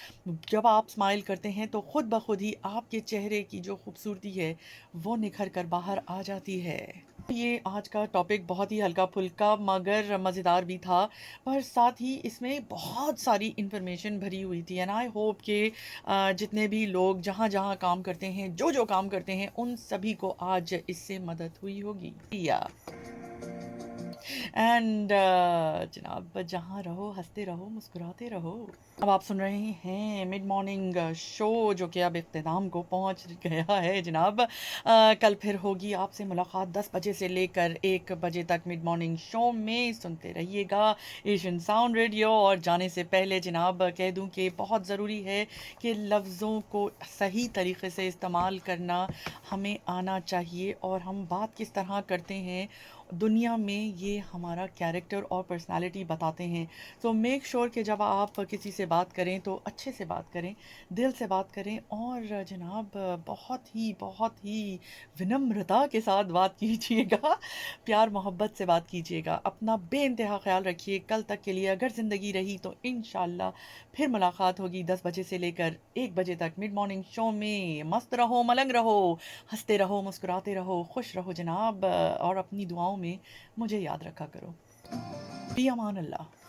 जब आप smile करते हैं तो खुद ब खुद ही आपके चेहरे की जो खूबसूरती है वो निखर कर बाहर आ जाती है। ये आज का टॉपिक बहुत ही हल्का-फुल्का मगर मज़ेदार भी था, पर साथ ही इसमें बहुत सारी इन्फॉर्मेशन भरी हुई थी एंड आई होप कि जितने भी लोग जहाँ-जहाँ काम करते हैं, जो-जो काम करते हैं, उन सभी को आज इससे मदद हुई होगी। या एंड जनाब जहाँ रहो हँसते रहो, मुस्कुराते रहो। अब आप सुन रहे हैं मिड मॉर्निंग शो जो कि अब इख्तिताम को पहुंच गया है जनाब। कल फिर होगी आपसे मुलाकात 10 बजे से लेकर 1 बजे तक मिड मॉर्निंग शो में। सुनते रहिएगा एशियन साउंड रेडियो। और जाने से पहले जनाब कह दूं कि बहुत ज़रूरी है कि लफ्ज़ों को सही तरीके से इस्तेमाल करना हमें आना चाहिए और हम बात किस तरह करते हैं दुनिया में ये हमारा कैरेक्टर और पर्सनालिटी बताते हैं। सो मेक श्योर कि जब आप किसी से बात करें तो अच्छे से बात करें, दिल से बात करें और जनाब बहुत ही विनम्रता के साथ बात कीजिएगा, प्यार मोहब्बत से बात कीजिएगा। अपना बेइंतहा ख्याल रखिए। कल तक के लिए अगर ज़िंदगी रही तो इंशाल्लाह फिर मुलाकात होगी 10 बजे से लेकर 1 बजे तक मिड मॉर्निंग शो में। मस्त रहो, मलंग रहो, हँसते रहो, मुस्कुराते रहो, खुश रहो जनाब और अपनी दुआओं में मुझे याद रखा करो। फ़ी अमान अल्लाह।